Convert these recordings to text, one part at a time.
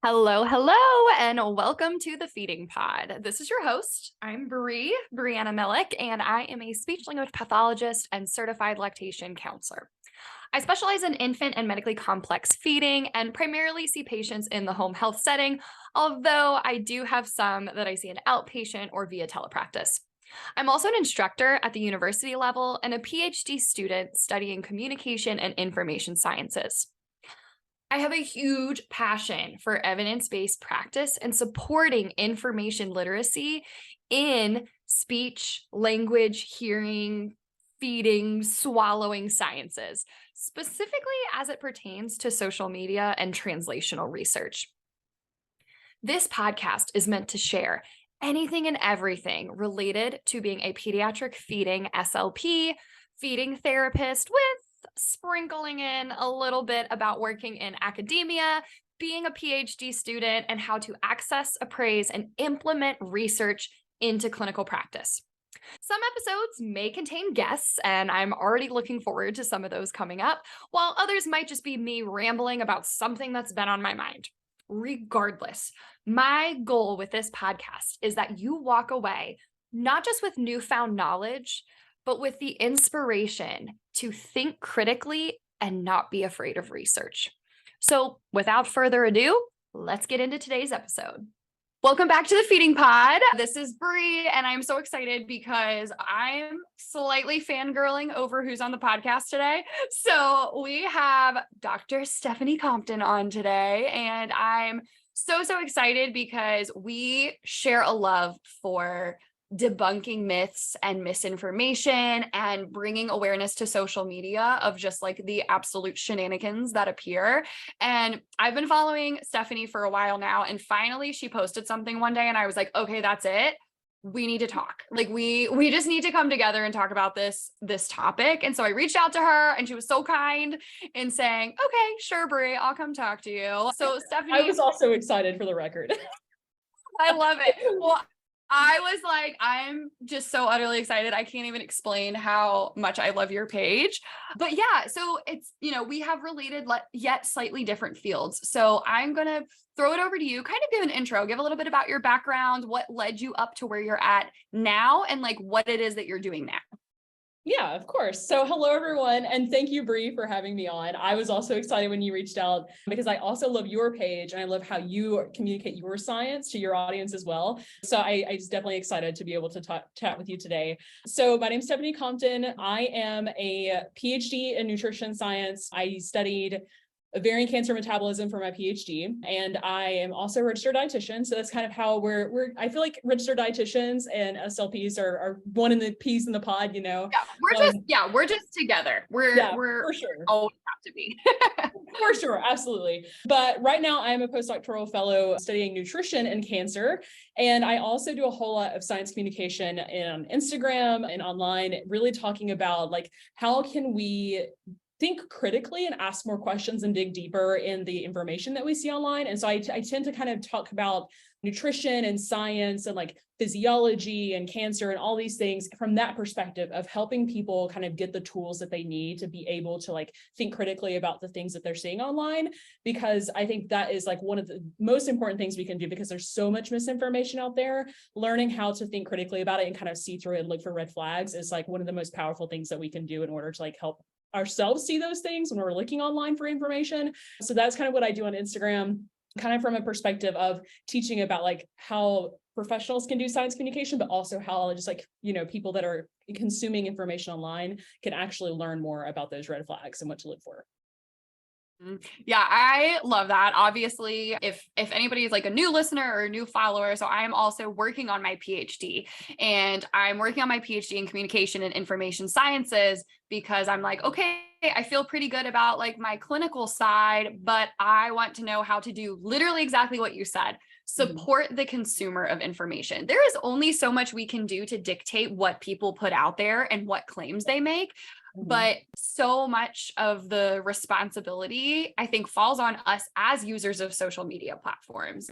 Hello, and welcome to the Feeding Pod. This is your host. I'm Brianna Millick, and I am a speech language pathologist and certified lactation counselor. I specialize in infant and medically complex feeding and primarily see patients in the home health setting, although I do have some that I see in outpatient or via telepractice. I'm also an instructor at the university level and a PhD student studying communication and information sciences. I have a huge passion for evidence-based practice and supporting information literacy in speech, language, hearing, feeding, swallowing sciences, specifically as it pertains to social media and translational research. This podcast is meant to share anything and everything related to being a pediatric feeding SLP, feeding therapist, with sprinkling in a little bit about working in academia, being a PhD student, and how to access, appraise, and implement research into clinical practice. Some episodes may contain guests, and I'm already looking forward to some of those coming up, while others might just be me rambling about something that's been on my mind. Regardless, my goal with this podcast is that you walk away not just with newfound knowledge, but with the inspiration to think critically and not be afraid of research. So without further ado, let's get into today's episode. Welcome back to the Feeding Pod. This is Bree, and I'm so excited because I'm slightly fangirling over who's on the podcast today. So we have Dr. Stephanie Compton on today, and I'm so excited because we share a love for debunking myths and misinformation and bringing awareness to social media of just like the absolute shenanigans that appear. And I've been following Stephanie for a while now, and finally she posted something one day and I was like, okay, that's it. We need to talk. Like we just need to come together and talk about this topic. And so I reached out to her and she was so kind in saying, okay, sure, Brie, I'll come talk to you. So Stephanie, I was also excited for the record. I love it. Well, I was like, I'm just so utterly excited. I can't even explain how much I love your page. But yeah, so it's, we have related yet slightly different fields. So I'm going to throw it over to you, kind of give an intro, give a little bit about your background, what led you up to where you're at now, and like what it is that you're doing now. Yeah, of course. So hello, everyone. And thank you, Bree, for having me on. I was also excited when you reached out because I also love your page and I love how you communicate your science to your audience as well. So I was definitely excited to be able to chat with you today. So my name is Stephanie Compton. I am a PhD in nutrition science. I studied ovarian cancer metabolism for my PhD, and I am also a registered dietitian. So that's kind of how I feel like registered dietitians and SLPs are one in the peas in the pod, Yeah, we're just together. We're for sure. Always have to be. For sure, absolutely. But right now I am a postdoctoral fellow studying nutrition and cancer. And I also do a whole lot of science communication on Instagram and online, really talking about like, how can we think critically and ask more questions and dig deeper in the information that we see online. And so I tend to kind of talk about nutrition and science and like physiology and cancer and all these things from that perspective of helping people kind of get the tools that they need to be able to like think critically about the things that they're seeing online, because I think that is like one of the most important things we can do, because there's so much misinformation out there. Learning how to think critically about it and kind of see through it and look for red flags is like one of the most powerful things that we can do in order to like help ourselves see those things when we're looking online for information. So that's kind of what I do on Instagram, kind of from a perspective of teaching about like how professionals can do science communication, but also how just like, people that are consuming information online can actually learn more about those red flags and what to look for. Yeah, I love that. Obviously, if anybody is like a new listener or a new follower, so I'm also working on my PhD, and I'm working on my PhD in communication and information sciences because I'm like, okay, I feel pretty good about like my clinical side, but I want to know how to do literally exactly what you said. Support the consumer of information. There is only so much we can do to dictate what people put out there and what claims they make. But so much of the responsibility, I think, falls on us as users of social media platforms.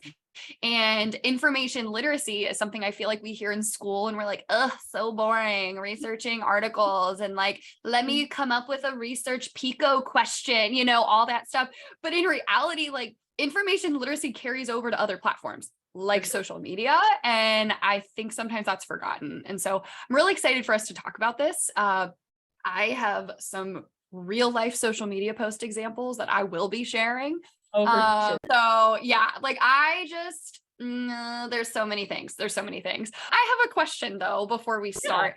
And information literacy is something I feel like we hear in school and we're like, ugh, so boring, researching articles and like, let me come up with a research PICO question, all that stuff. But in reality, like, information literacy carries over to other platforms like social media. And I think sometimes that's forgotten. And so I'm really excited for us to talk about this. I have some real life social media post examples that I will be sharing. Oh, for sure. So yeah, like I just, there's so many things. There's so many things. I have a question though, before we start.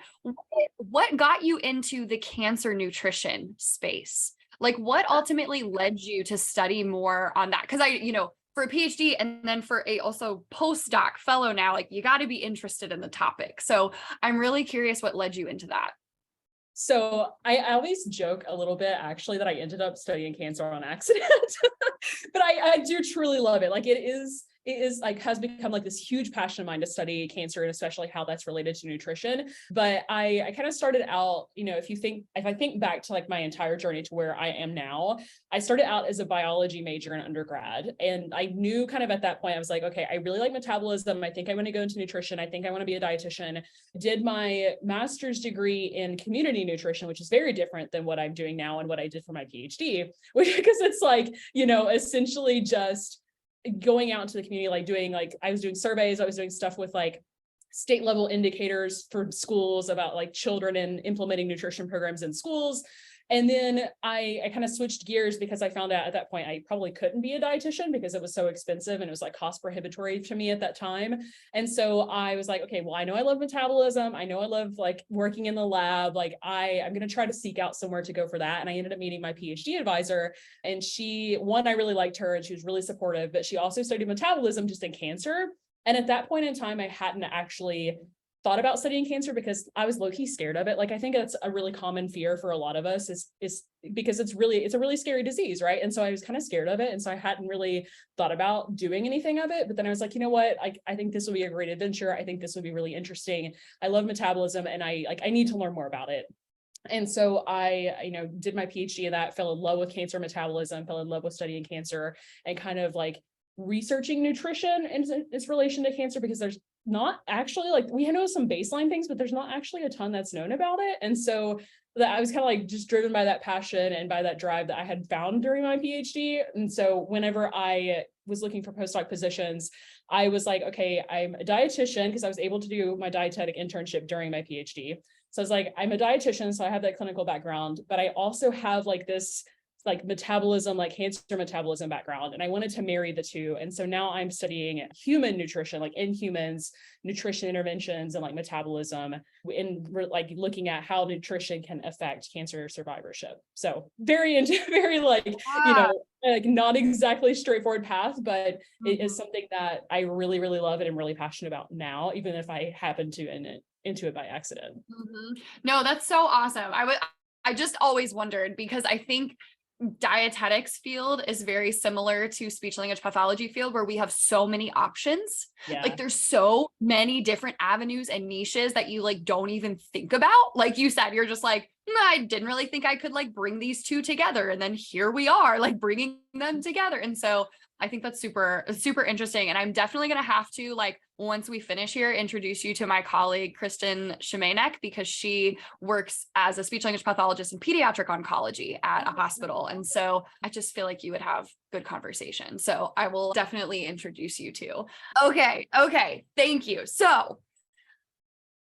What got you into the cancer nutrition space? Like what ultimately led you to study more on that? Because for a PhD and then for a also postdoc fellow now, like you got to be interested in the topic. So I'm really curious what led you into that. So I always joke a little bit actually that I ended up studying cancer on accident, but I do truly love it. Like it is like has become like this huge passion of mine to study cancer and especially how that's related to nutrition. But I kind of started out, if I think back to like my entire journey to where I am now, I started out as a biology major in undergrad. And I knew kind of at that point, I was like, okay, I really like metabolism. I think I want to go into nutrition. I think I want to be a dietitian. Did my master's degree in community nutrition, which is very different than what I'm doing now and what I did for my PhD, because it's like, essentially just going out into the community, I was doing surveys, I was doing stuff with like state level indicators for schools about like children and implementing nutrition programs in schools. And then I kind of switched gears because I found out at that point I probably couldn't be a dietitian because it was so expensive and it was like cost prohibitory to me at that time. And so I was like, okay, well, I know I love metabolism. I know I love like working in the lab. Like I'm going to try to seek out somewhere to go for that. And I ended up meeting my PhD advisor, and I really liked her and she was really supportive, but she also studied metabolism just in cancer. And at that point in time, I hadn't actually thought about studying cancer because I was low-key scared of it. Like I think that's a really common fear for a lot of us is because it's a really scary disease, right? And so I was kind of scared of it. And so I hadn't really thought about doing anything of it. But then I was like, you know what? I think this would be a great adventure. I think this would be really interesting. I love metabolism and I need to learn more about it. And so I, did my PhD in that, fell in love with cancer metabolism, fell in love with studying cancer and kind of like researching nutrition and its relation to cancer, because there's not actually like, we know some baseline things, but there's not actually a ton that's known about it. And so that I was kind of like just driven by that passion and by that drive that I had found during my PhD. And so whenever I was looking for postdoc positions, I was like, okay, I'm a dietitian because I was able to do my dietetic internship during my PhD. So I was like, I'm a dietitian, so I have that clinical background, but I also have like this like metabolism, like cancer metabolism background. And I wanted to marry the two. And so now I'm studying human nutrition, like in humans, nutrition interventions and like metabolism, and we're like looking at how nutrition can affect cancer survivorship. So very like, like not exactly straightforward path, but it is something that I really, really love and I'm really passionate about now, even if I happen to into it by accident. No, that's so awesome. I just always wondered because I think dietetics field is very similar to speech language pathology field where we have so many options. Yeah. Like there's so many different avenues and niches that you like don't even think about. Like you said, you're just like, I didn't really think I could like bring these two together. And then here we are like bringing them together. And so I think that's super, super interesting. And I'm definitely going to have to like, once we finish here, introduce you to my colleague, Kristen Shemanek, because she works as a speech language pathologist in pediatric oncology at a hospital. And so I just feel like you would have good conversation. So I will definitely introduce you to. Okay. Thank you. So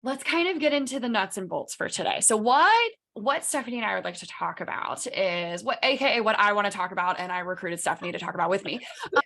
let's kind of get into the nuts and bolts for today. So what Stephanie and I would like to talk about is what I want to talk about, and I recruited Stephanie to talk about with me,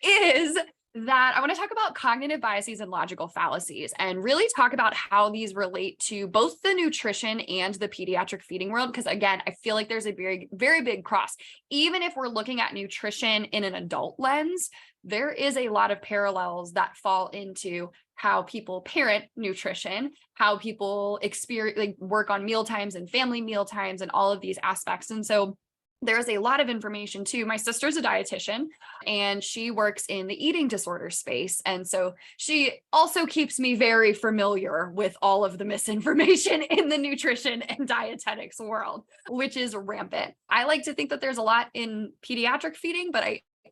is that I want to talk about cognitive biases and logical fallacies and really talk about how these relate to both the nutrition and the pediatric feeding world. Because again, I feel like there's a very, very big cross. Even if we're looking at nutrition in an adult lens, there is a lot of parallels that fall into how people parent nutrition, how people experience, like work on meal times and family meal times and all of these aspects. And so there's a lot of information too. My sister's a dietitian and she works in the eating disorder space. And so she also keeps me very familiar with all of the misinformation in the nutrition and dietetics world, which is rampant. I like to think that there's a lot in pediatric feeding, but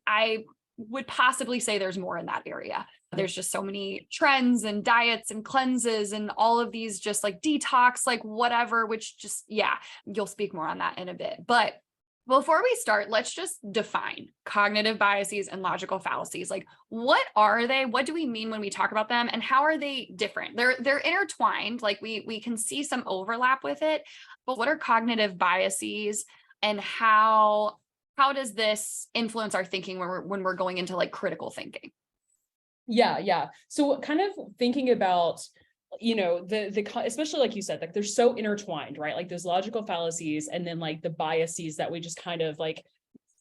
I would possibly say there's more in that area. There's just so many trends and diets and cleanses and all of these just like detox, like whatever, which just, yeah, you'll speak more on that in a bit. But Before we start, let's just define cognitive biases and logical fallacies. Like, what are they? What do we mean when we talk about them? And how are they different? They're intertwined. Like we can see some overlap with it, but what are cognitive biases and how does this influence our thinking when we're going into like critical thinking? Yeah. So kind of thinking about, especially like you said, like they're so intertwined, right? Like those logical fallacies and then like the biases that we just kind of like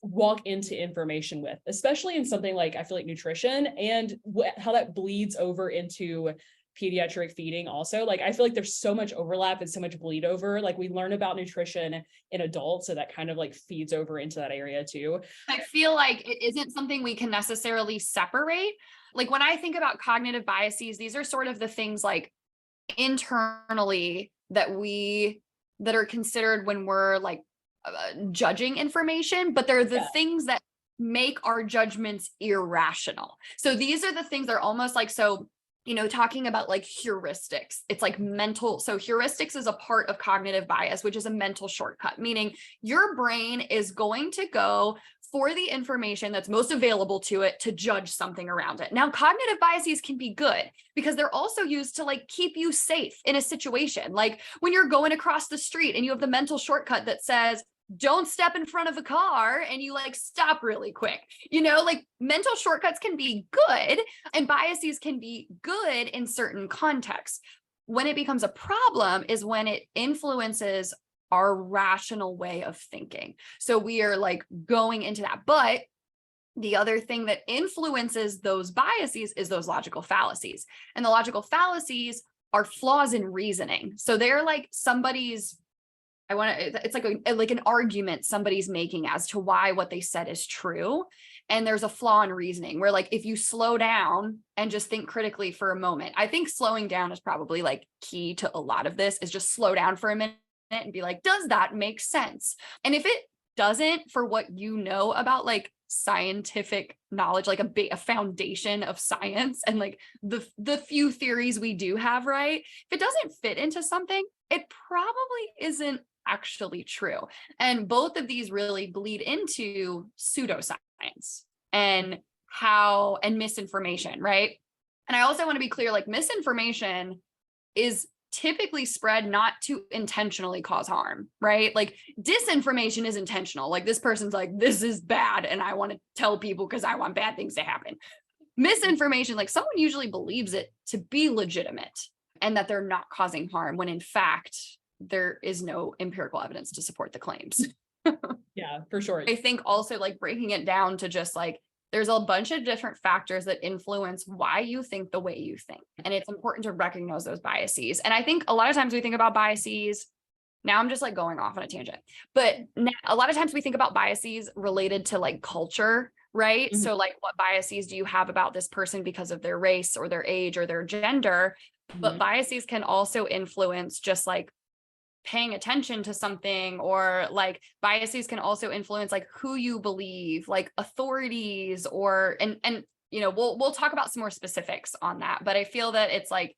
walk into information with, especially in something like I feel like nutrition and how that bleeds over into pediatric feeding also. Like I feel like there's so much overlap and so much bleed over. Like we learn about nutrition in adults, so that kind of like feeds over into that area too. I feel like it isn't something we can necessarily separate. Like when I think about cognitive biases, these are sort of the things like internally that are considered when we're like judging information, but they're the Yeah. things that make our judgments irrational. So these are the things that are almost like, so talking about like heuristics, it's like mental. So heuristics is a part of cognitive bias, which is a mental shortcut, meaning your brain is going to go for the information that's most available to it to judge something around it. Now, cognitive biases can be good because they're also used to like keep you safe in a situation. Like when you're going across the street and you have the mental shortcut that says, don't step in front of a car, and you like stop really quick. Like mental shortcuts can be good and biases can be good in certain contexts. When it becomes a problem is when it influences our rational way of thinking. So we are like going into that. But the other thing that influences those biases is those logical fallacies. And the logical fallacies are flaws in reasoning. So they're like it's like an argument somebody's making as to why what they said is true. And there's a flaw in reasoning where like, if you slow down and just think critically for a moment, I think slowing down is probably like key to a lot of this, is just slow down for a minute and be like, does that make sense? And if it doesn't, for what you know about like scientific knowledge, like a foundation of science and like the few theories we do have, right? If it doesn't fit into something, it probably isn't actually true. And both of these really bleed into pseudoscience and misinformation, right? And I also want to be clear, like misinformation is typically spread not to intentionally cause harm, right? Like disinformation is intentional. Like this person's like, this is bad and I want to tell people because I want bad things to happen. Misinformation, like someone usually believes it to be legitimate and that they're not causing harm when in fact there is no empirical evidence to support the claims. Yeah, for sure. I think also like breaking it down to just like, there's a bunch of different factors that influence why you think the way you think. And it's important to recognize those biases. And I think a lot of times we think about biases. Now I'm just like going off on a tangent, but a lot of times we think about biases related to like culture, right? Mhm. So like what biases do you have about this person because of their race or their age or their gender? But Mhm. biases can also influence just like paying attention to something, or like biases can also influence like who you believe, like authorities, or and we'll talk about some more specifics on that. But I feel that it's like,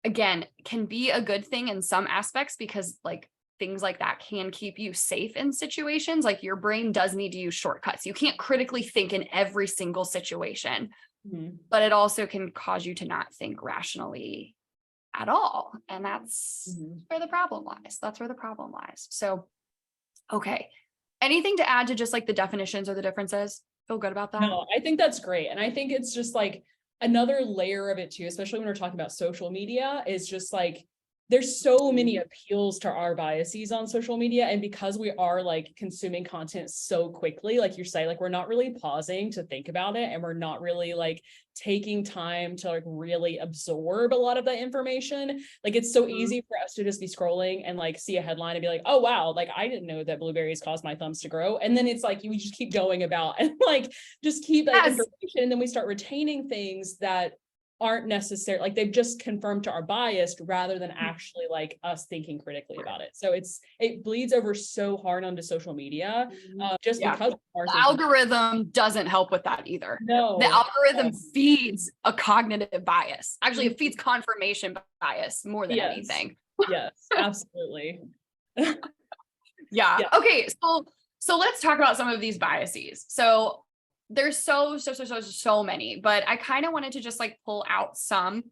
again, can be a good thing in some aspects because like things like that can keep you safe in situations. Like your brain does need to use shortcuts. You can't critically think in every single situation, Mhm. but it also can cause you to not think rationally at all. And that's Mhm. where the problem lies. That's where the problem lies. So, okay. Anything to add to just like the definitions or the differences? Feel good about that? No, I think that's great. And I think it's just like another layer of it too, especially when we're talking about social media, is just like there's so many appeals to our biases on social media. And because we are like consuming content so quickly, like you say, like we're not really pausing to think about it and we're not really like taking time to like really absorb a lot of that information. Like it's so easy for us to just be scrolling and like see a headline and be like, oh wow, like I didn't know that blueberries cause my thumbs to grow. And then it's like you just keep going about and like just keep that Yes. information. And then we start retaining things that aren't necessary, like they've just confirmed to our bias rather than actually like us thinking critically about it. So it bleeds over so hard onto social media, just Yeah. because our The thinking. algorithm doesn't help with that either. The No. algorithm feeds a cognitive bias. Actually, it Mhm. feeds confirmation bias more than Yes. anything. Yes, absolutely. Yeah. Yeah. Okay. So let's talk about some of these biases. So there's so many, but I kind of wanted to just like pull out some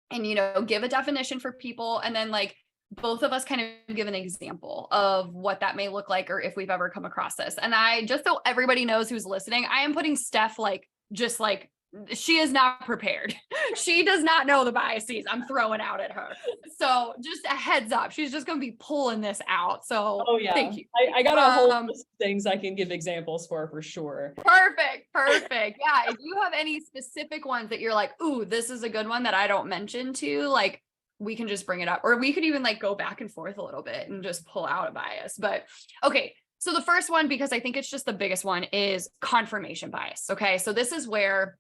and, give a definition for people. And then like both of us kind of give an example of what that may look like, or if we've ever come across this. And just so everybody knows who's listening, I am putting Steph just like, she is not prepared. She does not know the biases I'm throwing out at her. So just a heads up, she's just going to be pulling this out. So Oh yeah. thank you. I got a whole list of things I can give examples for sure. Perfect. Yeah. If you have any specific ones that you're like, ooh, this is a good one that I don't mention to, like, we can just bring it up, or we could even like go back and forth a little bit and just pull out a bias. But okay. So the first one, because I think it's just the biggest one, is confirmation bias. Okay. So this is where,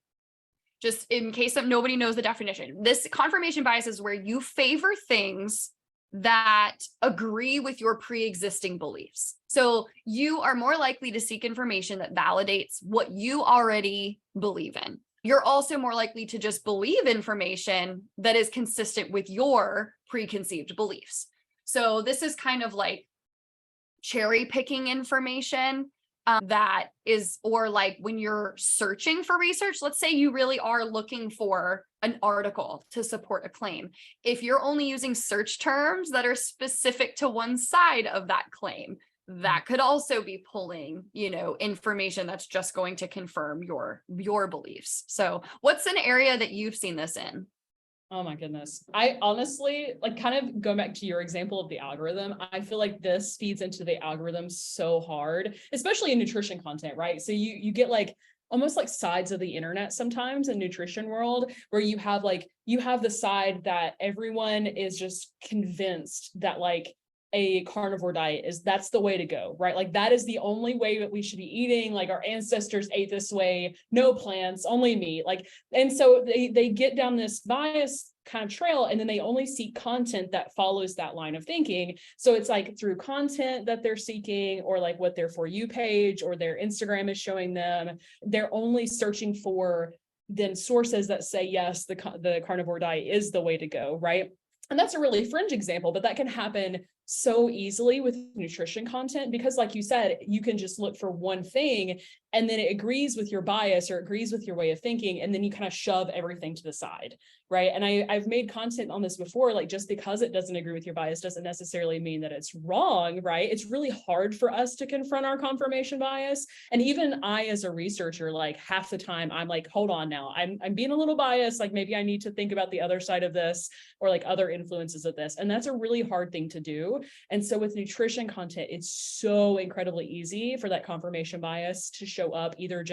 just in case of nobody knows the definition, this confirmation bias is where you favor things that agree with your pre-existing beliefs. So you are more likely to seek information that validates what you already believe in. You're also more likely to just believe information that is consistent with your preconceived beliefs. So this is kind of like cherry picking information that is, or like when you're searching for research, let's say you really are looking for an article to support a claim. If you're only using search terms that are specific to one side of that claim, that could also be pulling, information that's just going to confirm your beliefs. So what's an area that you've seen this in? Oh my goodness. I honestly, like, kind of going back to your example of the algorithm, I feel like this feeds into the algorithm so hard, especially in nutrition content, right? So you get like almost like sides of the internet sometimes in nutrition world, where you have the side that everyone is just convinced that like a carnivore diet that's the way to go, right? Like that is the only way that we should be eating. Like our ancestors ate this way, no plants, only meat. Like, and so they get down this bias kind of trail, and then they only seek content that follows that line of thinking. So it's like through content that they're seeking, or like what their For You page or their Instagram is showing them, they're only searching for then sources that say, yes, the carnivore diet is the way to go, right? And that's a really fringe example, but that can happen so easily with nutrition content, because like you said, you can just look for one thing and then it agrees with your bias or agrees with your way of thinking, and then you kind of shove everything to the side, right? And I've made content on this before, like just because it doesn't agree with your bias doesn't necessarily mean that it's wrong, right? It's really hard for us to confront our confirmation bias. And even I, as a researcher, like half the time I'm like, hold on now, I'm being a little biased, like maybe I need to think about the other side of this, or like other influences of this. And that's a really hard thing to do. And so with nutrition content, it's so incredibly easy for that confirmation bias to show up. Either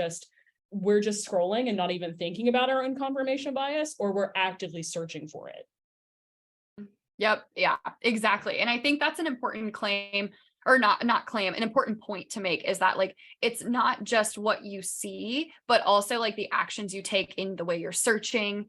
we're just scrolling and not even thinking about our own confirmation bias, or we're actively searching for it. Yep. Yeah, exactly. And I think that's an important claim, or not claim, an important point to make, is that like, it's not just what you see, but also like the actions you take in the way you're searching,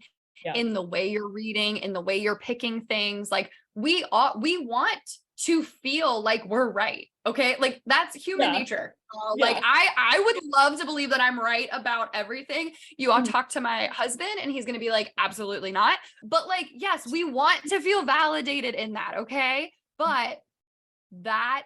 in the way you're reading, in the way you're picking things. Like we want to feel like we're right. Okay. Like that's human nature. Like I would love to believe that I'm right about everything. You all talk to my husband and he's going to be like, absolutely not. But like, yes, we want to feel validated in that. Okay. But that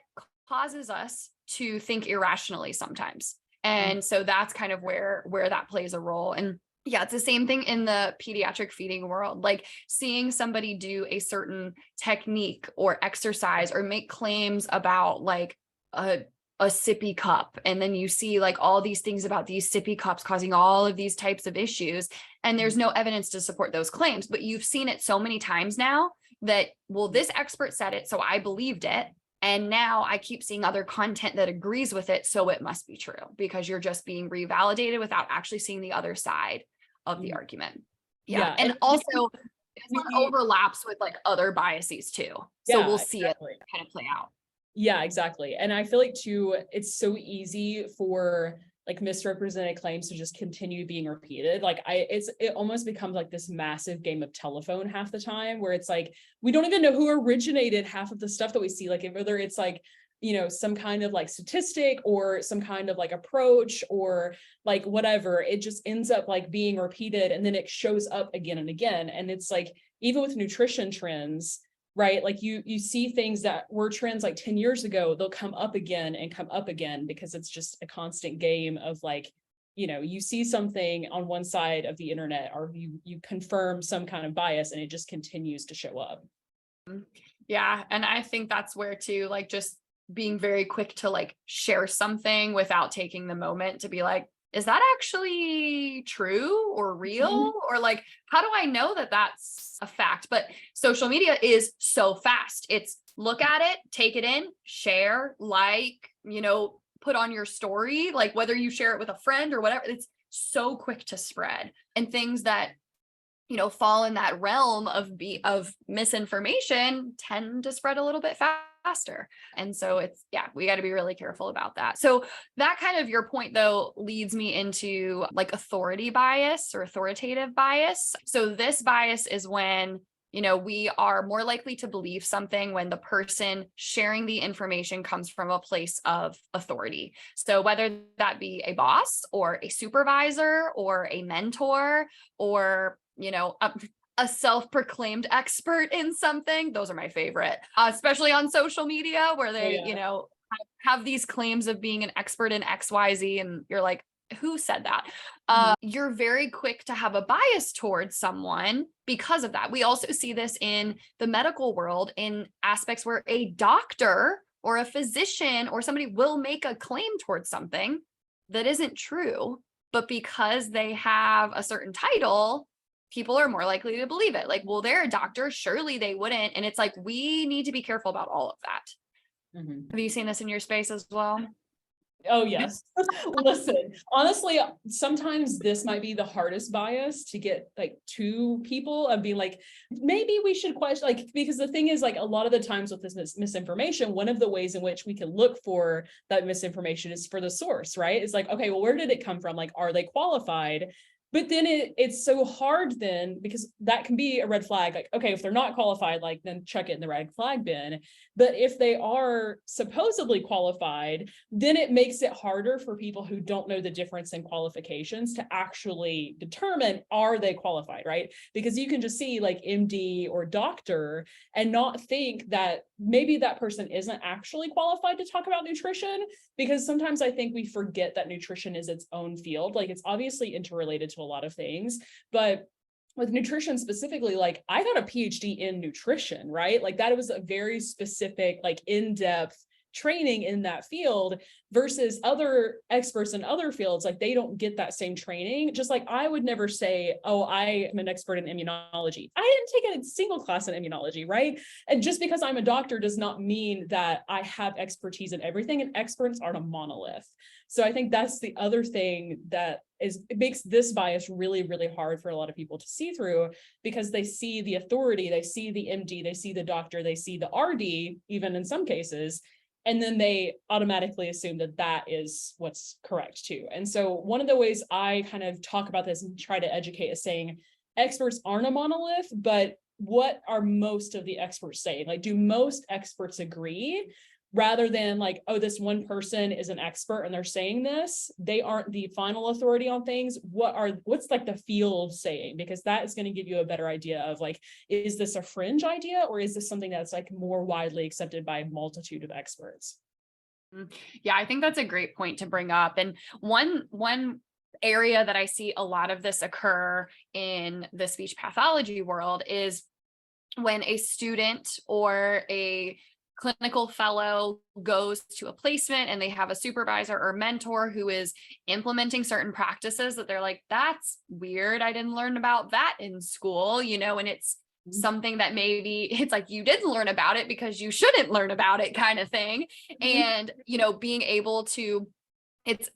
causes us to think irrationally sometimes. And so that's kind of where that plays a role. And yeah, it's the same thing in the pediatric feeding world, like seeing somebody do a certain technique or exercise or make claims about like a sippy cup. And then you see like all these things about these sippy cups causing all of these types of issues. And there's no evidence to support those claims, but you've seen it so many times now that, well, this expert said it, so I believed it. And now I keep seeing other content that agrees with it. So it must be true, because you're just being revalidated without actually seeing the other side of the argument. Yeah. And also this one overlaps with like other biases too. So we'll see it kind of play out. Yeah, exactly. And I feel like too, it's so easy for like misrepresented claims to just continue being repeated. Like it almost becomes like this massive game of telephone half the time, where it's like, we don't even know who originated half of the stuff that we see. Like whether it's like, some kind of like statistic or some kind of like approach or like whatever, it just ends up like being repeated, and then it shows up again and again. And it's like, even with nutrition trends, right? Like you see things that were trends like 10 years ago, they'll come up again and come up again because it's just a constant game of like, you see something on one side of the internet, or you confirm some kind of bias, and it just continues to show up. Yeah. And I think that's where too, like just being very quick to like share something without taking the moment to be like, is that actually true or real? Or like, how do I know that that's a fact? But social media is so fast. It's look at it, take it in, share, like, put on your story, like whether you share it with a friend or whatever, it's so quick to spread. And things that fall in that realm of misinformation tend to spread a little bit faster. And so we got to be really careful about that. So that kind of your point though leads me into like authority bias or authoritative bias. So this bias is when we are more likely to believe something when the person sharing the information comes from a place of authority. So whether that be a boss or a supervisor or a mentor or a self-proclaimed expert in something. Those are my favorite, especially on social media where they, have these claims of being an expert in XYZ. And you're like, who said that? You're very quick to have a bias towards someone because of that. We also see this in the medical world in aspects where a doctor or a physician or somebody will make a claim towards something that isn't true, but because they have a certain title, people are more likely to believe it. Like, well, they're a doctor, surely they wouldn't. And it's like, we need to be careful about all of that. Have you seen this in your space as well? Oh, yes. Listen, honestly, sometimes this might be the hardest bias to get like to people of being like, maybe we should question, like, because the thing is like a lot of the times with this misinformation, one of the ways in which we can look for that misinformation is for the source, right? It's like, okay, well, where did it come from? Like, are they qualified? But then it's so hard then because that can be a red flag. Like, okay, if they're not qualified, like then chuck it in the red flag bin. But if they are supposedly qualified, then it makes it harder for people who don't know the difference in qualifications to actually determine, are they qualified, right? Because you can just see like MD or doctor and not think that maybe that person isn't actually qualified to talk about nutrition, because sometimes I think we forget that nutrition is its own field. Like, it's obviously interrelated to a lot of things, but with nutrition specifically, like I got a PhD in nutrition, right? Like that was a very specific, like in-depth training in that field versus other experts in other fields. Like they don't get that same training. Just like I would never say, oh, I am an expert in immunology. I didn't take a single class in immunology, right? And just because I'm a doctor does not mean that I have expertise in everything, and experts aren't a monolith. So I think that's the other thing that it makes this bias really, really hard for a lot of people to see through, because they see the authority, they see the MD, they see the doctor, they see the RD, even in some cases, and then they automatically assume that that is what's correct too. And so one of the ways I kind of talk about this and try to educate is saying experts aren't a monolith, but what are most of the experts saying? Like, do most experts agree? Rather than like, oh, this one person is an expert and they're saying this, they aren't the final authority on things. What's like the field saying? Because that is going to give you a better idea of like, is this a fringe idea or is this something that's like more widely accepted by a multitude of experts? Yeah, I think that's a great point to bring up. And one area that I see a lot of this occur in the speech pathology world is when a student or a clinical fellow goes to a placement and they have a supervisor or mentor who is implementing certain practices that they're like, that's weird. I didn't learn about that in school, and it's something that maybe it's like you didn't learn about it because you shouldn't learn about it kind of thing. And, being able to,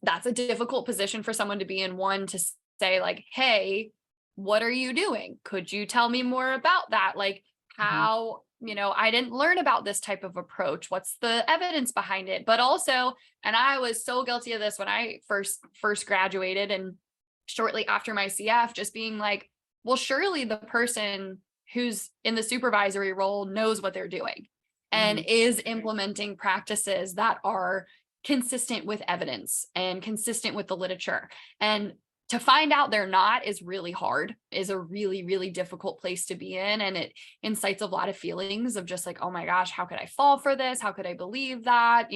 that's a difficult position for someone to be in, one to say like, hey, what are you doing? Could you tell me more about that? Like how, I didn't learn about this type of approach. What's the evidence behind it? But also, and I was so guilty of this when I first graduated and shortly after my CF, just being like, well, surely the person who's in the supervisory role knows what they're doing and is implementing practices that are consistent with evidence and consistent with the literature. And to find out they're not is really hard, is a really, really difficult place to be in. And it incites a lot of feelings of just like, oh my gosh, how could I fall for this? How could I believe that?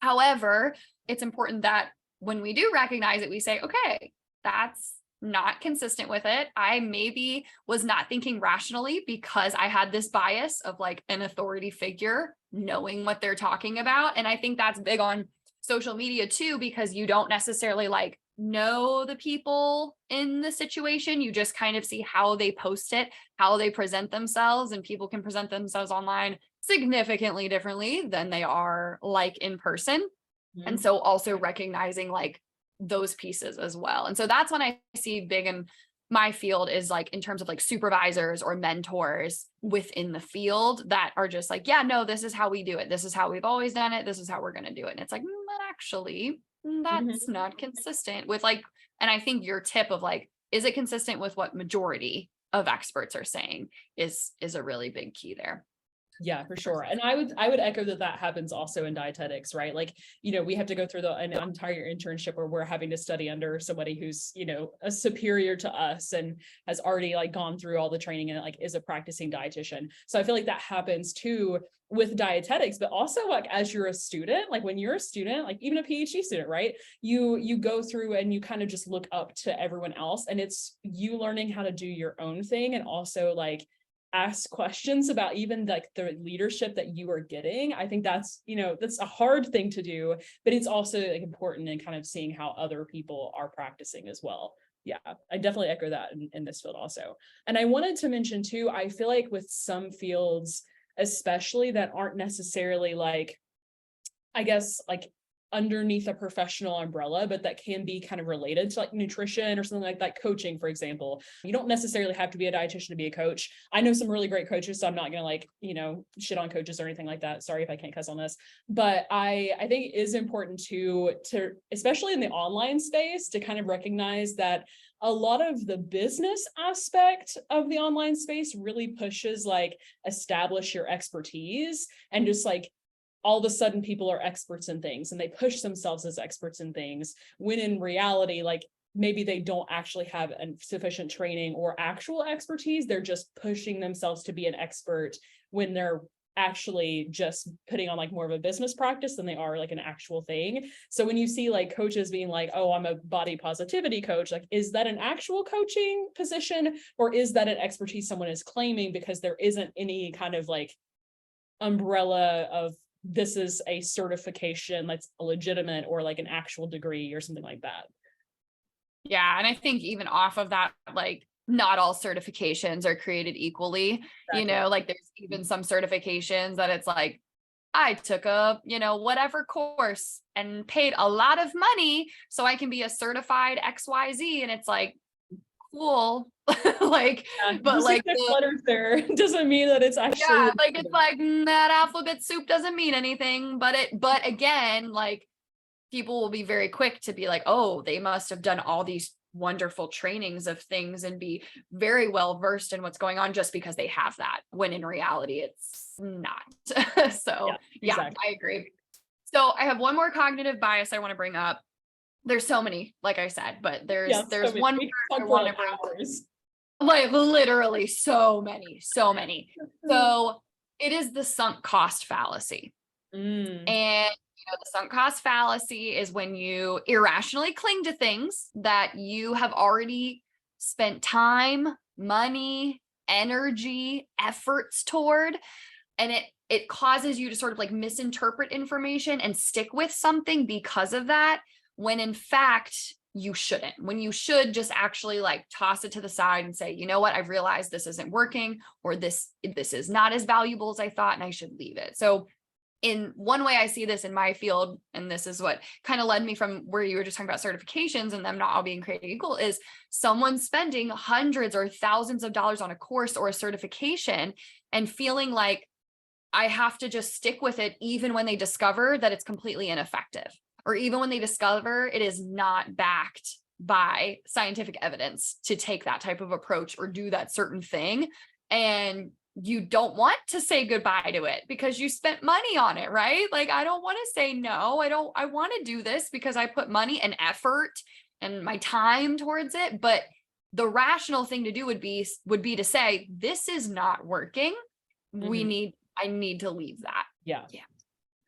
However, it's important that when we do recognize it, we say, okay, that's not consistent with it. I maybe was not thinking rationally because I had this bias of like an authority figure knowing what they're talking about. And I think that's big on social media too, because you don't necessarily like know the people in the situation. You just kind of see how they post it, how they present themselves, and people can present themselves online significantly differently than they are like in person. And so also recognizing like those pieces as well. And so that's when I see big in my field is like in terms of like supervisors or mentors within the field that are just like, yeah, no, this is how we do it. This is how we've always done it. This is how we're going to do it. And it's like, but actually, that's not consistent with like, and I think your tip of like, is it consistent with what majority of experts are saying is a really big key there. Yeah, for sure. And I would echo that happens also in dietetics, right? Like, we have to go through an entire internship where we're having to study under somebody who's, a superior to us and has already like gone through all the training and like is a practicing dietitian. So I feel like that happens too with dietetics, but also like as you're a student, like when you're a student, like even a PhD student, right? You go through and you kind of just look up to everyone else, and it's you learning how to do your own thing and also like ask questions about even like the leadership that you are getting. I think that's a hard thing to do, but it's also like important in kind of seeing how other people are practicing as well. Yeah, I definitely echo that in this field also. And I wanted to mention too, I feel like with some fields, especially that aren't necessarily like, I guess, like underneath a professional umbrella, but that can be kind of related to like nutrition or something like that. Coaching, for example, you don't necessarily have to be a dietitian to be a coach. I know some really great coaches, so I'm not going to like, shit on coaches or anything like that. Sorry if I can't cuss on this, but I think it is important to, especially in the online space, to kind of recognize that a lot of the business aspect of the online space really pushes like establish your expertise and just like all of a sudden people are experts in things and they push themselves as experts in things when in reality, like maybe they don't actually have sufficient training or actual expertise. They're just pushing themselves to be an expert when they're actually just putting on like more of a business practice than they are like an actual thing. So when you see like coaches being like, oh, I'm a body positivity coach, like, is that an actual coaching position or is that an expertise someone is claiming because there isn't any kind of like umbrella of this is a certification that's legitimate or like an actual degree or something like that. Yeah. And I think even off of that, like not all certifications are created equally, Exactly. like there's even some certifications that it's like, I took a, whatever course and paid a lot of money so I can be a certified XYZ. And it's like, cool. Like, but like letters there doesn't mean that it's actually like it's like that alphabet soup doesn't mean anything, but again, like people will be very quick to be like, oh, they must have done all these wonderful trainings of things and be very well versed in what's going on just because they have that, when in reality it's not. So yeah, exactly. I agree. So I have one more cognitive bias I want to bring up. There's so many, like I said, but there's so one I want to bring up. Like literally so many. So it is the sunk cost fallacy. And the sunk cost fallacy is when you irrationally cling to things that you have already spent time, money, energy, efforts toward, and it causes you to sort of like misinterpret information and stick with something because of that, when in fact you shouldn't. When you should just actually like toss it to the side and say, you know what, I've realized this isn't working, or this is not as valuable as I thought, and I should leave it. So in one way I see this in my field, and this is what kind of led me from where you were just talking about certifications and them not all being created equal, is someone spending hundreds or thousands of dollars on a course or a certification and feeling like I have to just stick with it even when they discover that it's completely ineffective, or even when they discover it is not backed by scientific evidence to take that type of approach or do that certain thing. And you don't want to say goodbye to it because you spent money on it, right? Like, I don't want to say no. I want to do this because I put money and effort and my time towards it. But the rational thing to do would be to say, this is not working. I need to leave that. Yeah.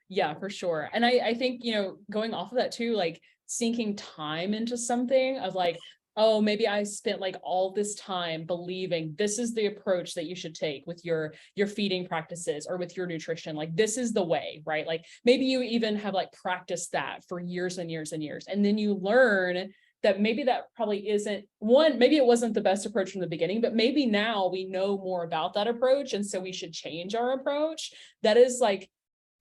Yeah, for sure. And I think, going off of that too, like sinking time into something of like, oh, maybe I spent like all this time believing this is the approach that you should take with your feeding practices or with your nutrition. Like this is the way, right? Like maybe you even have like practiced that for years and years and years. And then you learn that maybe that probably isn't maybe it wasn't the best approach from the beginning, but maybe now we know more about that approach. And so we should change our approach. That is like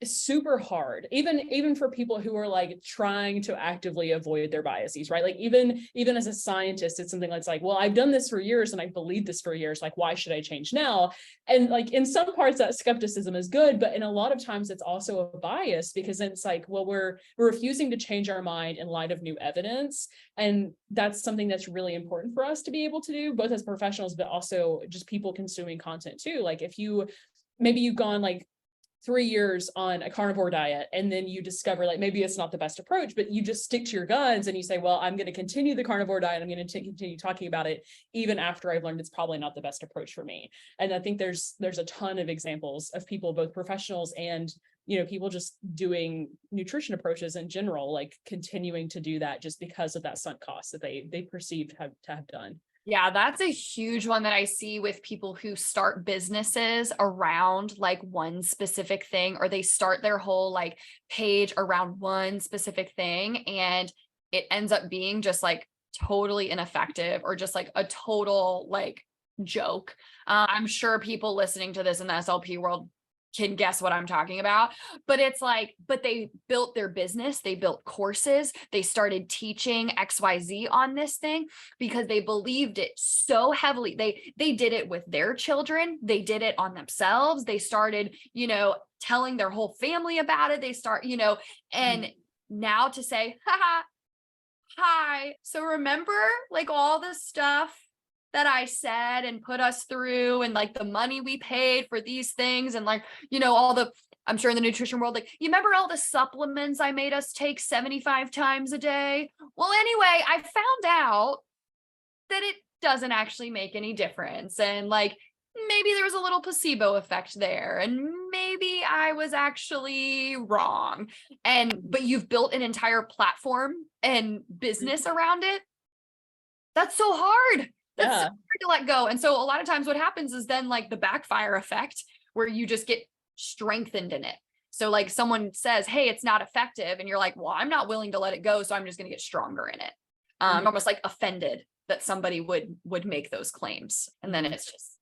super hard, even for people who are like trying to actively avoid their biases, right? Like even as a scientist, it's something that's like, well, I've done this for years and I've believed this for years, like why should I change now? And like in some parts that skepticism is good, but in a lot of times it's also a bias, because then it's like, well, we're refusing to change our mind in light of new evidence. And that's something that's really important for us to be able to do, both as professionals but also just people consuming content too. Like if maybe you've gone like 3 years on a carnivore diet, and then you discover like maybe it's not the best approach, but you just stick to your guns and you say, well, I'm going to continue the carnivore diet. I'm going to continue talking about it even after I've learned it's probably not the best approach for me. And I think there's a ton of examples of people, both professionals and people just doing nutrition approaches in general, like continuing to do that just because of that sunk cost that they perceived to have done. Yeah, that's a huge one that I see with people who start businesses around like one specific thing, or they start their whole like page around one specific thing, and it ends up being just like totally ineffective or just like a total like joke. I'm sure people listening to this in the SLP world can guess what I'm talking about, but it's like, but they built their business, they built courses, they started teaching XYZ on this thing because they believed it so heavily. They did it with their children, they did it on themselves, they started, telling their whole family about it. They start, and now to say, haha, hi. So remember like all this stuff that I said and put us through, and like the money we paid for these things, and like, I'm sure in the nutrition world, like, you remember all the supplements I made us take 75 times a day? Well, anyway, I found out that it doesn't actually make any difference. And like, maybe there was a little placebo effect there, and maybe I was actually wrong. But you've built an entire platform and business around it. That's so hard. That's so hard to let go. And so a lot of times what happens is then like the backfire effect, where you just get strengthened in it. So like someone says, hey, it's not effective. And you're like, well, I'm not willing to let it go. So I'm just going to get stronger in it. Almost like offended that somebody would make those claims. And then it's just,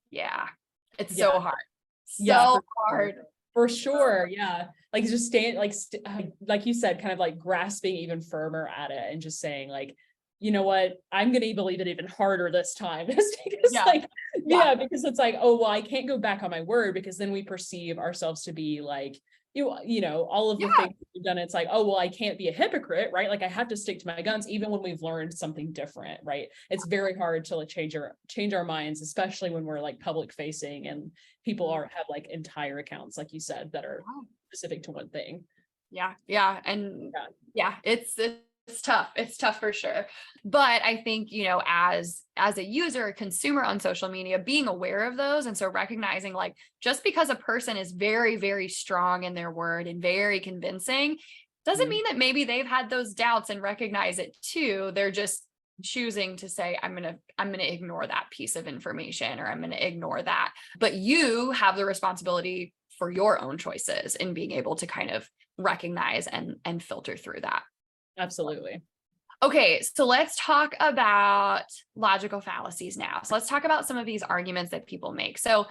it's so hard. So hard. For sure. Yeah. Like just staying, like you said, kind of like grasping even firmer at it and just saying like, you know what, I'm going to believe it even harder this time. because it's like, oh, well, I can't go back on my word, because then we perceive ourselves to be like, all of the things we've done. It's like, oh, well, I can't be a hypocrite, right? Like I have to stick to my guns, even when we've learned something different, right? It's very hard to like change our minds, especially when we're like public facing and people have like entire accounts, like you said, that are specific to one thing. It's tough. It's tough for sure. But I think, as a user, a consumer on social media, being aware of those. And so recognizing like, just because a person is very, very strong in their word and very convincing, doesn't mean that maybe they've had those doubts and recognize it too. They're just choosing to say, I'm going to ignore that piece of information, or I'm going to ignore that. But you have the responsibility for your own choices in being able to kind of recognize and filter through that. Absolutely. Okay, so let's talk about logical fallacies now. So let's talk about some of these arguments that people make. So,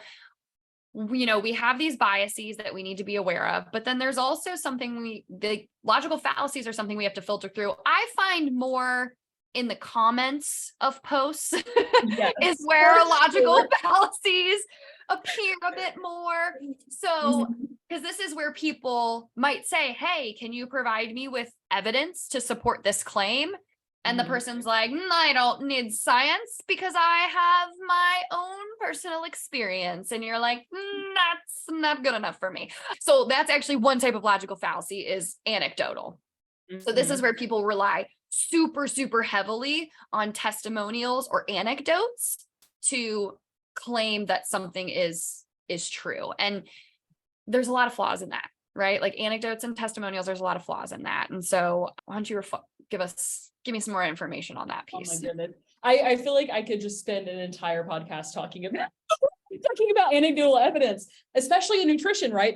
we have these biases that we need to be aware of, but then there's also something the logical fallacies are something we have to filter through. I find more in the comments of posts is where logical fallacies appear a bit more. So, because this is where people might say, hey, can you provide me with evidence to support this claim? And the person's like, I don't need science because I have my own personal experience. And you're like, that's not good enough for me. So that's actually one type of logical fallacy, is anecdotal. So this is where people rely super, super heavily on testimonials or anecdotes to claim that something is true. And there's a lot of flaws in that, right? Like anecdotes and testimonials, there's a lot of flaws in that. And so why don't you give me some more information on that Oh my piece? goodness. I feel like I could just spend an entire podcast talking about anecdotal evidence, especially in nutrition, right?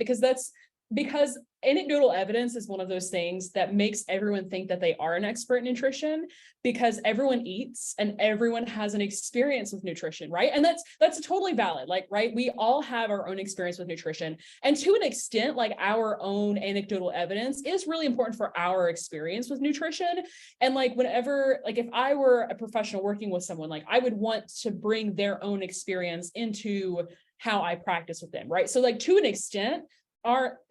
Because anecdotal evidence is one of those things that makes everyone think that they are an expert in nutrition, because everyone eats and everyone has an experience with nutrition, right? And that's totally valid. Like, right, we all have our own experience with nutrition. And to an extent, like our own anecdotal evidence is really important for our experience with nutrition. And like whenever, like if I were a professional working with someone, like I would want to bring their own experience into how I practice with them, right? So like to an extent,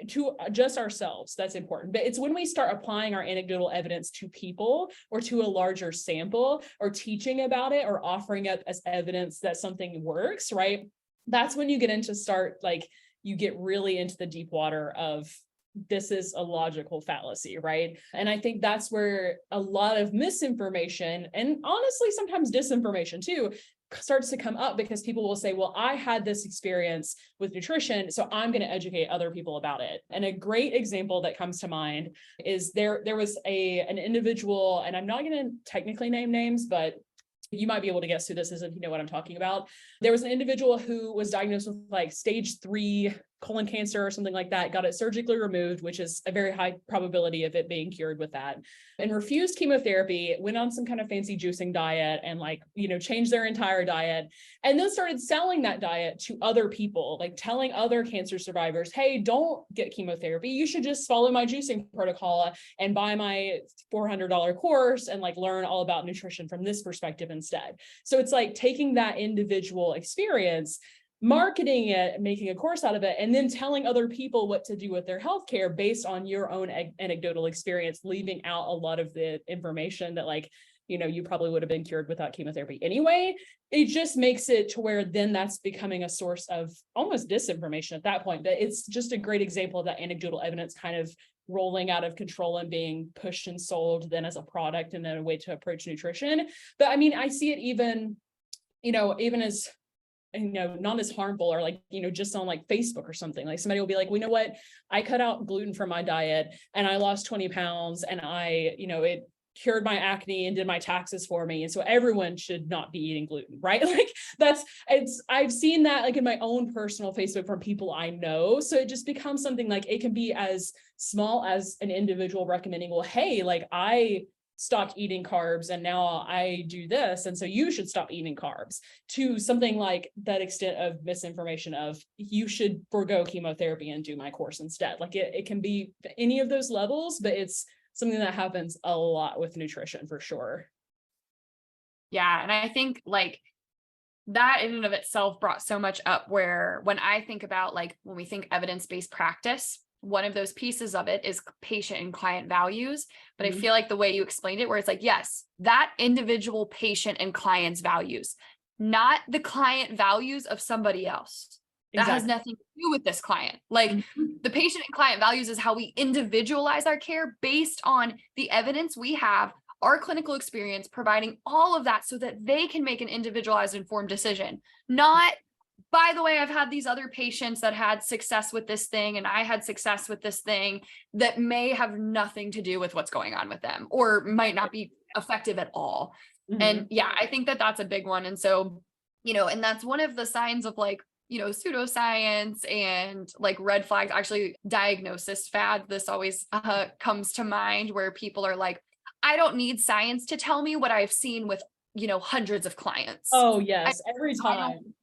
to just ourselves, that's important. But it's when we start applying our anecdotal evidence to people or to a larger sample or teaching about it or offering up as evidence that something works, right? That's when you get into you get really into the deep water of this is a logical fallacy, right? And I think that's where a lot of misinformation and honestly sometimes disinformation too starts to come up, because people will say, well, I had this experience with nutrition, so I'm going to educate other people about it. And a great example that comes to mind is there was an individual, and I'm not going to technically name names, but you might be able to guess who this is if you know what I'm talking about. There was an individual who was diagnosed with like stage 3 colon cancer or something like that, got it surgically removed, which is a very high probability of it being cured with that, and refused chemotherapy, went on some kind of fancy juicing diet and changed their entire diet, and then started selling that diet to other people, like telling other cancer survivors, hey, don't get chemotherapy. You should just follow my juicing protocol and buy my $400 course and like learn all about nutrition from this perspective instead. So it's like taking that individual experience, marketing it, making a course out of it, and then telling other people what to do with their healthcare based on your own anecdotal experience, leaving out a lot of the information that you probably would have been cured without chemotherapy anyway. It just makes it to where then that's becoming a source of almost disinformation at that point. But it's just a great example of that anecdotal evidence kind of rolling out of control and being pushed and sold then as a product and then a way to approach nutrition. But I mean, I see it even as not as harmful, or just on like Facebook or something. Like somebody will be like, well, you know what? I cut out gluten from my diet and I lost 20 pounds and it cured my acne and did my taxes for me. And so everyone should not be eating gluten, right? I've seen that like in my own personal Facebook from people I know. So it just becomes something like it can be as small as an individual recommending, well, hey, like I stopped eating carbs and now I do this, and so you should stop eating carbs, to something like that extent of misinformation of you should forego chemotherapy and do my course instead. Like it can be any of those levels, but it's something that happens a lot with nutrition for sure. Yeah. And I think like that in and of itself brought so much up, where when I think about like when we think evidence-based practice, one of those pieces of it is patient and client values. But I feel like the way you explained it, where it's like, yes, that individual patient and client's values, not the client values of somebody else. That has nothing to do with this client. Like the patient and client values is how we individualize our care based on the evidence we have, our clinical experience, providing all of that so that they can make an individualized, informed decision. Not, by the way, I've had these other patients that had success with this thing and I had success with this thing that may have nothing to do with what's going on with them or might not be effective at all. And yeah, I think that that's a big one. And so, and that's one of the signs of like, pseudoscience and like red flags. Actually, diagnosis fad, this always comes to mind, where people are like, I don't need science to tell me what I've seen with, hundreds of clients. Oh yes, every time.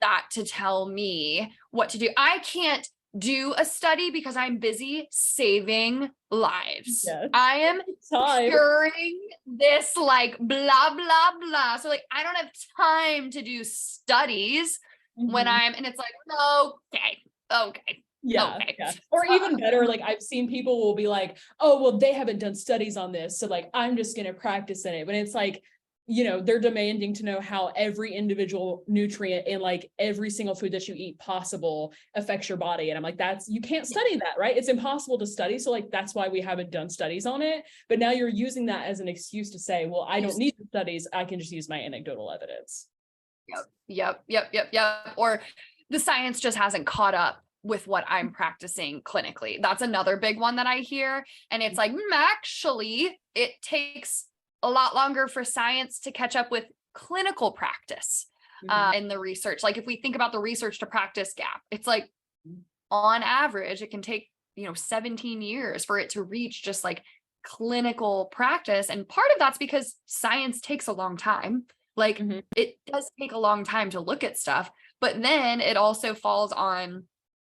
That to tell me what to do. I can't do a study because I'm busy saving lives. Yes. I am curing this like blah, blah, blah. So like, I don't have time to do studies when and it's like, okay. Yeah, okay. Yeah. Or even better, like I've seen people will be like, oh, well, they haven't done studies on this, so like I'm just gonna practice in it. But it's like, they're demanding to know how every individual nutrient in like every single food that you eat possible affects your body. And I'm like, you can't study that, right? It's impossible to study. So like, that's why we haven't done studies on it. But now you're using that as an excuse to say, well, I don't need the studies. I can just use my anecdotal evidence. Yep. Or the science just hasn't caught up with what I'm practicing clinically. That's another big one that I hear. And it's like, actually, it takes a lot longer for science to catch up with clinical practice in the research. Like if we think about the research to practice gap, it's like on average, it can take, 17 years for it to reach just like clinical practice. And part of that's because science takes a long time. Like it does take a long time to look at stuff, but then it also falls on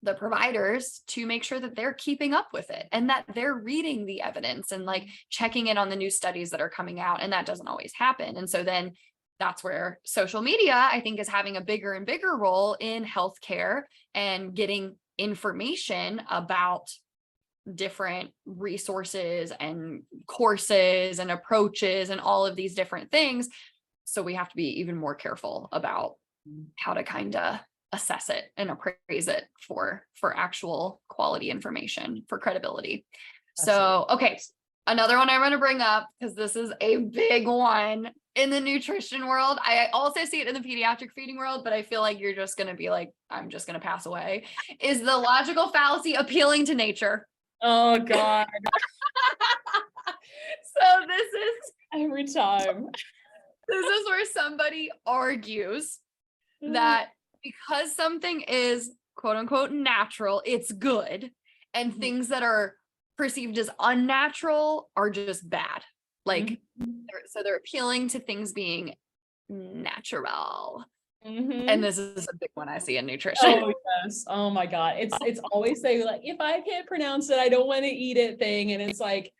the providers to make sure that they're keeping up with it and that they're reading the evidence and like checking in on the new studies that are coming out. And that doesn't always happen. And so then that's where social media, I think, is having a bigger and bigger role in healthcare and getting information about different resources and courses and approaches and all of these different things. So we have to be even more careful about how to kind of assess it and appraise it for actual quality information for credibility. So, okay. Another one I'm going to bring up, because this is a big one in the nutrition world. I also see it in the pediatric feeding world, but I feel like you're just going to be like, I'm just going to pass away, is the logical fallacy appealing to nature. Oh God. So this is every time. This is where somebody argues that because something is quote unquote natural, it's good, and things that are perceived as unnatural are just bad. Like, so they're appealing to things being natural. And this is a big one I see in nutrition. Oh yes. Oh my God. It's always saying like, if I can't pronounce it, I don't want to eat it thing. And it's like,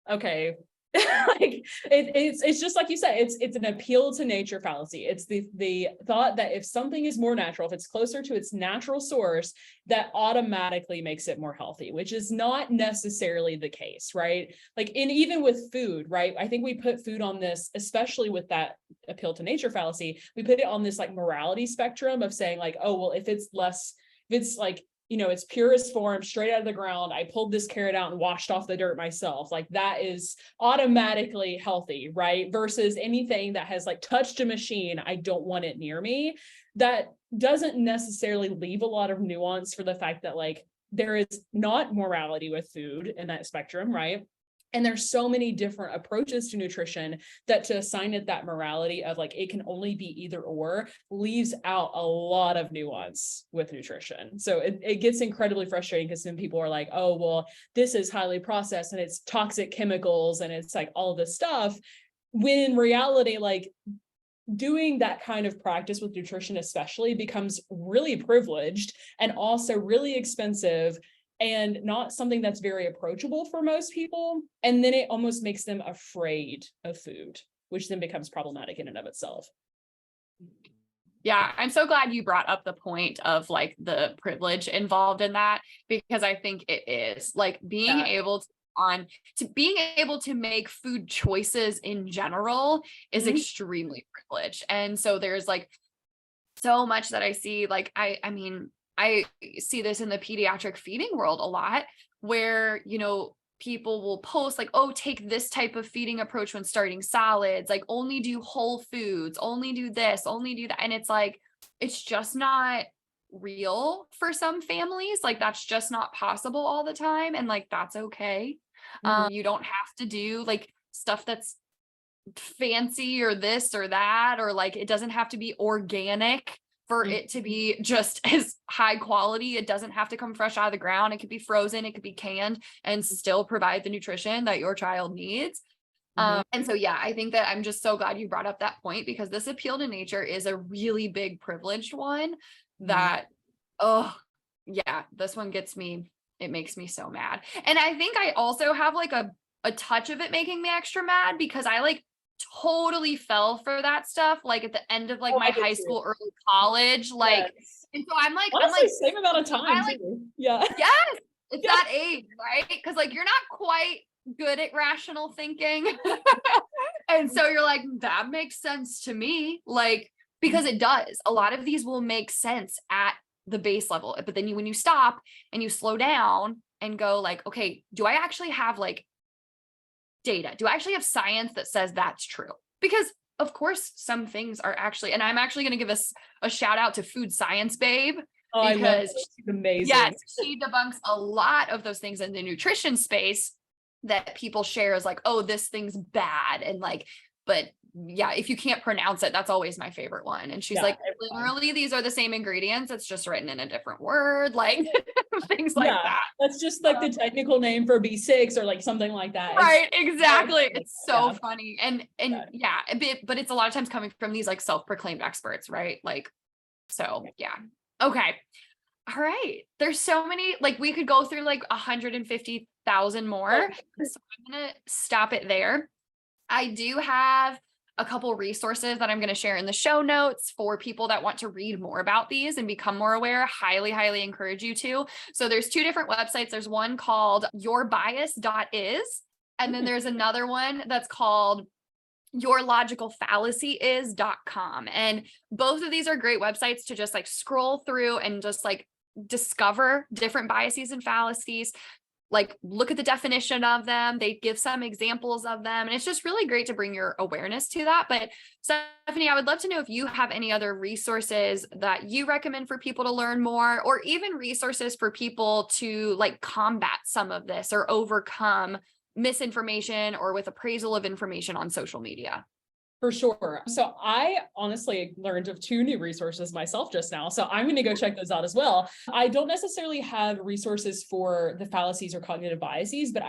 okay. Like it's just like you said, it's an appeal to nature fallacy. It's the thought that if something is more natural, if it's closer to its natural source, that automatically makes it more healthy, which is not necessarily the case, right? Like even with food, right? I think we put food on this, especially with that appeal to nature fallacy, we put it on this like morality spectrum of saying like, oh, well, if it's like, its purest form, straight out of the ground, I pulled this carrot out and washed off the dirt myself. Like that is automatically healthy, right? Versus anything that has like touched a machine, I don't want it near me. That doesn't necessarily leave a lot of nuance for the fact that like there is not morality with food in that spectrum, right? And there's so many different approaches to nutrition that to assign it that morality of like, it can only be either or leaves out a lot of nuance with nutrition. So it gets incredibly frustrating because then people are like, oh, well, this is highly processed and it's toxic chemicals and it's like all this stuff. When in reality, like doing that kind of practice with nutrition especially becomes really privileged and also really expensive and not something that's very approachable for most people. And then it almost makes them afraid of food, which then becomes problematic in and of itself. Yeah, I'm so glad you brought up the point of like the privilege involved in that, because I think it is like being able to make food choices in general is extremely privileged. And so there's like so much that I see, like, I mean, I see this in the pediatric feeding world a lot where, people will post like, oh, take this type of feeding approach when starting solids, like only do whole foods, only do this, only do that. And it's like, it's just not real for some families. Like that's just not possible all the time. And like, that's okay. You don't have to do like stuff that's fancy or this or that, or like, it doesn't have to be organic for it to be just as high quality. It doesn't have to come fresh out of the ground. It could be frozen, it could be canned, and still provide the nutrition that your child needs. And so, yeah, I think that I'm just so glad you brought up that point, because this appeal to nature is a really big privileged one that, oh yeah, this one gets me. It makes me so mad. And I think I also have like a touch of it making me extra mad because I like totally fell for that stuff like at the end of like my high school, early college, like and so I'm like honestly, same amount of time too. Yes, it's that age, right? Because like you're not quite good at rational thinking And so you're like, that makes sense to me. Like, because it does. A lot of these will make sense at the base level. But then when you stop and you slow down and go like, okay, do I actually have like data? Do I actually have science that says that's true? Because of course, some things are actually, and I'm actually going to give us a shout out to Food Science Babe, Oh, I love because it. She's amazing. yes, she debunks a lot of those things in the nutrition space that people share as like, oh, this thing's bad. And like, but yeah, if you can't pronounce it, that's always my favorite one. And she's like, literally, these are the same ingredients. It's just written in a different word, like things like that. That's just like the technical name for B6 or like something like that. Right, exactly. It's so funny. And yeah, but it's a lot of times coming from these like self-proclaimed experts, right? Like, so yeah. Okay. All right. There's so many, like we could go through like 150,000 more. So I'm going to stop it there. I do have a couple resources that I'm going to share in the show notes for people that want to read more about these and become more aware. Highly, highly encourage you to. So there's two different websites. There's one called yourbias.is, and then there's another one that's called yourlogicalfallacyis.com. And both of these are great websites to just like scroll through and just like discover different biases and fallacies. Like look at the definition of them. They give some examples of them. And it's just really great to bring your awareness to that. But Stephanie, I would love to know if you have any other resources that you recommend for people to learn more, or even resources for people to like combat some of this or overcome misinformation or with appraisal of information on social media. For sure. So I honestly learned of two new resources myself just now. So I'm going to go check those out as well. I don't necessarily have resources for the fallacies or cognitive biases, but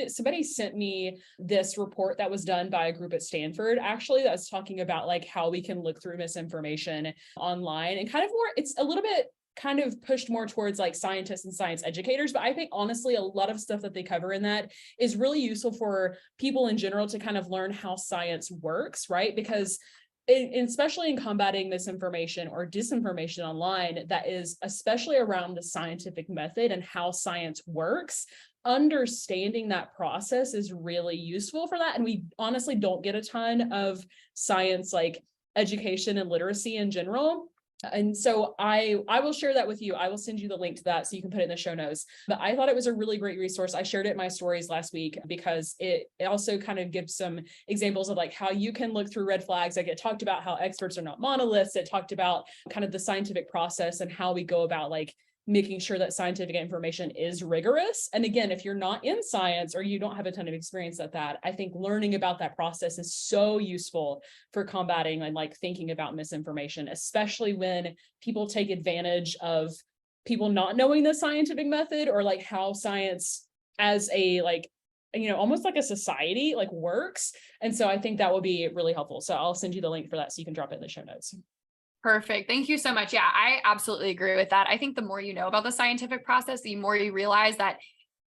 somebody sent me this report that was done by a group at Stanford, actually, that was talking about like how we can look through misinformation online and kind of more, it's a little bit kind of pushed more towards like scientists and science educators. But I think honestly, a lot of stuff that they cover in that is really useful for people in general to kind of learn how science works, right? Because especially in combating misinformation or disinformation online, that is especially around the scientific method and how science works. Understanding that process is really useful for that. And we honestly don't get a ton of science like education and literacy in general. And so I will share that with you. I will send you the link to that so you can put it in the show notes. But I thought it was a really great resource. I shared it in my stories last week because it also kind of gives some examples of like how you can look through red flags. Like it talked about how experts are not monoliths. It talked about kind of the scientific process and how we go about like making sure that scientific information is rigorous. And again, if you're not in science or you don't have a ton of experience at that, I think learning about that process is so useful for combating and like thinking about misinformation, especially when people take advantage of people not knowing the scientific method or like how science as a like, you know, almost like a society like works. And so I think that will be really helpful. So I'll send you the link for that so you can drop it in the show notes. Perfect. Thank you so much. Yeah, I absolutely agree with that. I think the more you know about the scientific process, the more you realize that,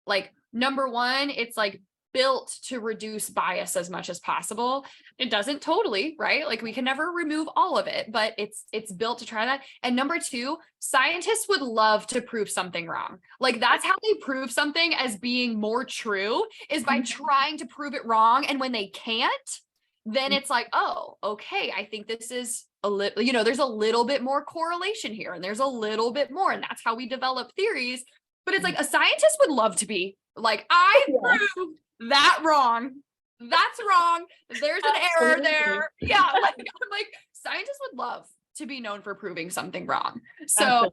like, number one, it's like built to reduce bias as much as possible. It doesn't totally, right? Like we can never remove all of it, but it's built to try that. And number two, scientists would love to prove something wrong. Like that's how they prove something as being more true, is by trying to prove it wrong. And when they can't, then it's like, oh, okay, I think this is a little, you know, there's a little bit more correlation here and there's a little bit more. And that's how we develop theories. But it's like a scientist would love to be like, I proved that wrong. That's wrong. There's an error there. Yeah. Like, I'm like, scientists would love to be known for proving something wrong. So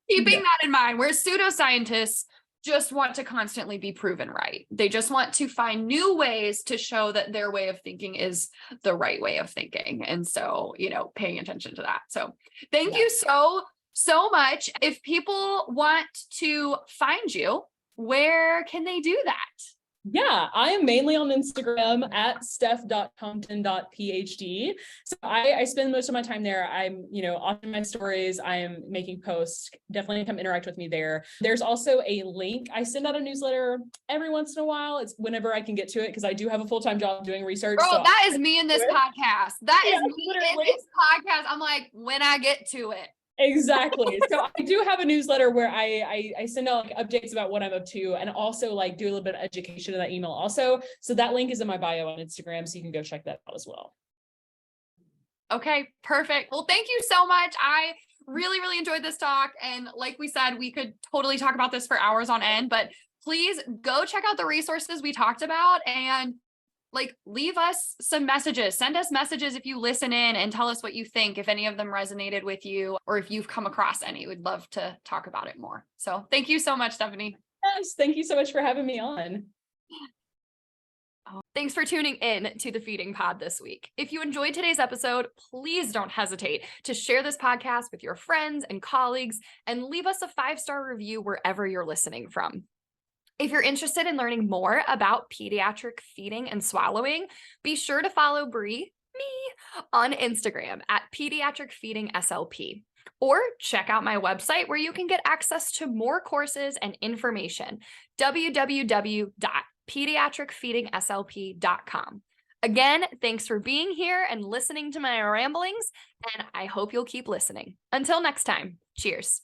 keeping that in mind, whereas pseudoscientists just want to constantly be proven right. They just want to find new ways to show that their way of thinking is the right way of thinking. And so, you know, paying attention to that. So thank you so much. If people want to find you, where can they do that? Yeah, I am mainly on Instagram at steph.compton.phd. So I spend most of my time there. I'm, you know, often my stories, I'm making posts, definitely come interact with me there. There's also a link. I send out a newsletter every once in a while. It's whenever I can get to it because I do have a full-time job doing research. Bro, that is me in this podcast. That is me in this podcast. I'm like, when I get to it. Exactly. So I do have a newsletter where I send out like updates about what I'm up to, and also like do a little bit of education in that email also. So that link is in my bio on Instagram, so you can go check that out as well. Okay, perfect. Well, thank you so much. I really, really enjoyed this talk. And like we said, we could totally talk about this for hours on end, but please go check out the resources we talked about and like leave us some messages. Send us messages if you listen in and tell us what you think, if any of them resonated with you, or if you've come across any. We'd love to talk about it more. So thank you so much, Stephanie. Yes, thank you so much for having me on. Thanks for tuning in to the Feeding Pod this week. If you enjoyed today's episode, please don't hesitate to share this podcast with your friends and colleagues and leave us a 5-star review wherever you're listening from. If you're interested in learning more about pediatric feeding and swallowing, be sure to follow Bree, me, on Instagram at Pediatric Feeding SLP. Or check out my website where you can get access to more courses and information, www.pediatricfeedingslp.com. Again, thanks for being here and listening to my ramblings, and I hope you'll keep listening. Until next time, cheers.